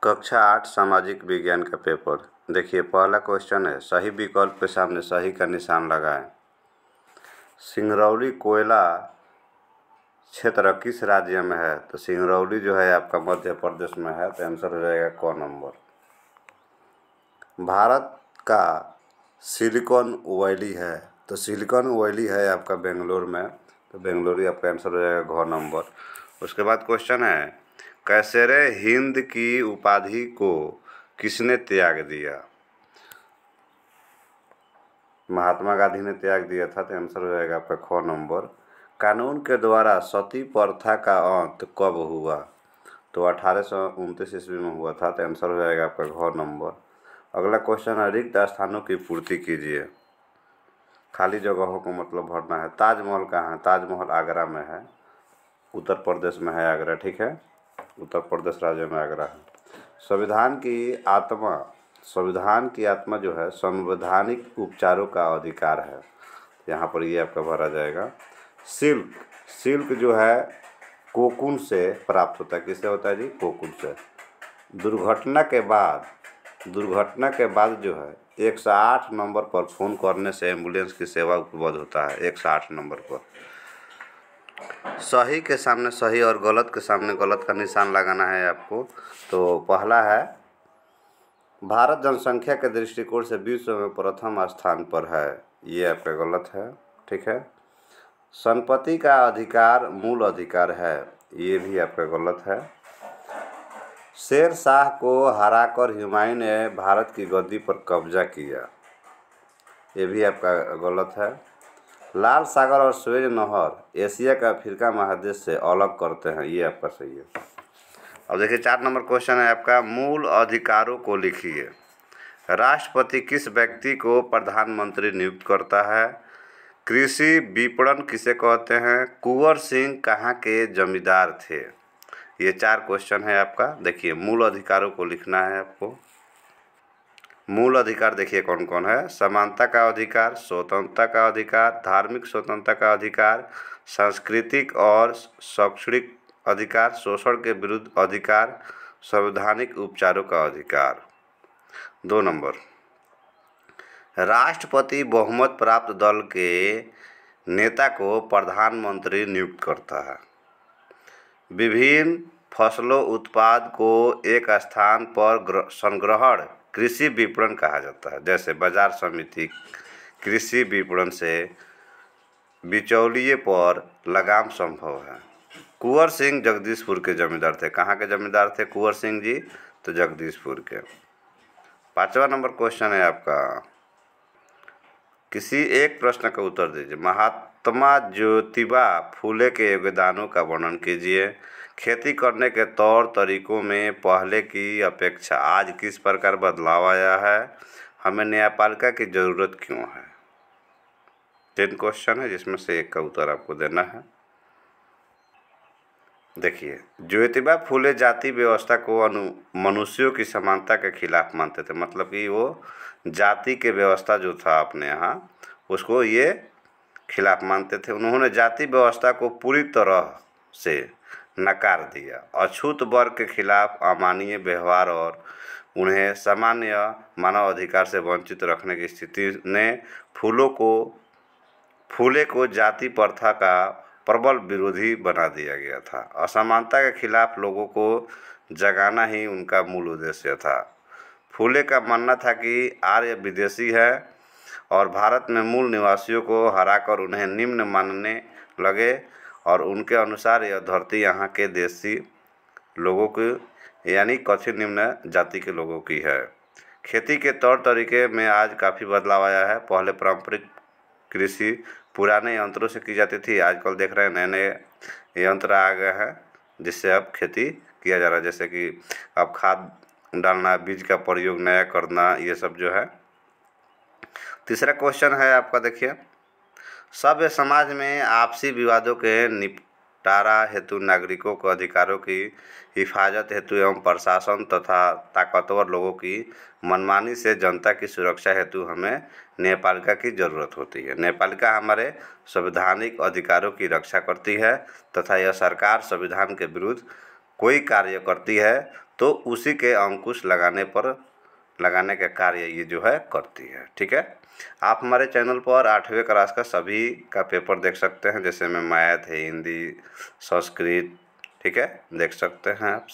कक्षा 8 सामाजिक विज्ञान का पेपर। देखिए पहला क्वेश्चन है, सही विकल्प के सामने सही का निशान लगाएं। सिंगरौली कोयला क्षेत्र किस राज्य में है? तो सिंगरौली जो है आपका मध्य प्रदेश में है, तो आंसर हो जाएगा क नंबर। भारत का सिलिकॉन वैली है, तो सिलिकॉन वैली है आपका बेंगलोर में, तो बेंगलोर ही आपका आंसर हो जाएगा घ नंबर। उसके बाद क्वेश्चन है, कैसरे हिंद की उपाधि को किसने त्याग दिया? महात्मा गांधी ने त्याग दिया था, तो आंसर हो जाएगा आपका ख नंबर। कानून के द्वारा सती प्रथा का अंत कब हुआ? तो 1829 ईस्वी में हुआ था, तो आंसर हो जाएगा आपका घ नंबर। अगला क्वेश्चन है, रिक्त स्थानों की पूर्ति कीजिए। खाली जगहों को मतलब भरना है। ताजमहल कहाँ है? ताजमहल आगरा में है, उत्तर प्रदेश में है आगरा, ठीक है, उत्तर प्रदेश राज्य में आगरा है। संविधान की आत्मा जो है संवैधानिक उपचारों का अधिकार है, यहाँ पर ये आपका भरा जाएगा। सिल्क जो है कोकून से प्राप्त होता है। किससे होता है जी? कोकून से। दुर्घटना के बाद जो है 108 नंबर पर फ़ोन करने से एम्बुलेंस की सेवा उपलब्ध होता है, 108 नंबर पर। सही के सामने सही और गलत के सामने गलत का निशान लगाना है आपको। तो पहला है, भारत जनसंख्या के दृष्टिकोण से विश्व में प्रथम स्थान पर है, ये आपका गलत है, ठीक है। संपत्ति का अधिकार मूल अधिकार है, ये भी आपका गलत है। शेर शाह को हराकर हुमायूं ने भारत की गद्दी पर कब्जा किया, ये भी आपका गलत है। लाल सागर और स्वेज नहर एशिया का अफ्रीका महादेश से अलग करते हैं, ये आपका सही है। अब देखिए 4 नंबर क्वेश्चन है आपका, मूल अधिकारों को लिखिए। राष्ट्रपति किस व्यक्ति को प्रधानमंत्री नियुक्त करता है? कृषि विपणन किसे कहते हैं? कुंवर सिंह कहाँ के जमींदार थे? ये 4 क्वेश्चन है आपका। देखिए मूल अधिकारों को लिखना है आपको। मूल अधिकार देखिए कौन कौन है? समानता का अधिकार, स्वतंत्रता का अधिकार, धार्मिक स्वतंत्रता का अधिकार, सांस्कृतिक और शैक्षणिक अधिकार, शोषण के विरुद्ध अधिकार, संवैधानिक उपचारों का अधिकार। 2 नंबर, राष्ट्रपति बहुमत प्राप्त दल के नेता को प्रधानमंत्री नियुक्त करता है। विभिन्न फसलों उत्पाद को एक स्थान पर संग्रहण कृषि विपणन कहा जाता है। जैसे बाजार समिति कृषि विपणन से बिचौलिए पर लगाम संभव है। कुंवर सिंह जगदीशपुर के जमींदार थे। कहाँ के जमींदार थे कुंवर सिंह जी? तो जगदीशपुर के। 5वां नंबर क्वेश्चन है आपका, किसी एक प्रश्न का उत्तर दीजिए। महात्मा ज्योतिबा फूले के योगदानों का वर्णन कीजिए। खेती करने के तौर तरीकों में पहले की अपेक्षा आज किस प्रकार बदलाव आया है? हमें न्यायपालिका की ज़रूरत क्यों है? 3 क्वेश्चन है, जिसमें से एक का उत्तर आपको देना है। देखिए ज्योतिबा फूले जाति व्यवस्था को मनुष्यों की समानता के खिलाफ मानते थे, मतलब कि वो जाति के व्यवस्था जो था अपने यहाँ उसको ये खिलाफ मानते थे। उन्होंने जाति व्यवस्था को पूरी तरह से नकार दिया। अछूत वर्ग के खिलाफ अमानवीय व्यवहार और उन्हें सामान्य मानव अधिकार से वंचित रखने की स्थिति ने फूले को जाति प्रथा का प्रबल विरोधी बना दिया गया था। असमानता के खिलाफ लोगों को जगाना ही उनका मूल उद्देश्य था। फूले का मानना था कि आर्य विदेशी है और भारत में मूल निवासियों को हराकर उन्हें निम्न मानने लगे और उनके अनुसार यह धरती यहाँ के देशी लोगों की यानी कथित निम्न जाति के लोगों की है। खेती के तौर तरीके में आज काफ़ी बदलाव आया है। पहले पारंपरिक कृषि पुराने यंत्रों से की जाती थी, आजकल देख रहे हैं नए नए यंत्र आ गए हैं जिससे अब खेती किया जा रहा है। जैसे कि अब खाद डालना, बीज का प्रयोग नया करना, ये सब जो है। 3रा क्वेश्चन है आपका, देखिए सभ्य समाज में आपसी विवादों के निपटारा हेतु नागरिकों को अधिकारों की हिफाजत हेतु एवं प्रशासन तथा ताकतवर लोगों की मनमानी से जनता की सुरक्षा हेतु हमें न्यायपालिका की ज़रूरत होती है। न्यायपालिका हमारे संवैधानिक अधिकारों की रक्षा करती है तथा यह सरकार संविधान के विरुद्ध कोई कार्य करती है तो उसी के अंकुश लगाने का कार्य ये जो है करती है। ठीक है, आप हमारे चैनल पर 8वीं क्लास का सभी का पेपर देख सकते हैं, जैसे में मैथ है, हिंदी, संस्कृत, ठीक है, देख सकते हैं आप।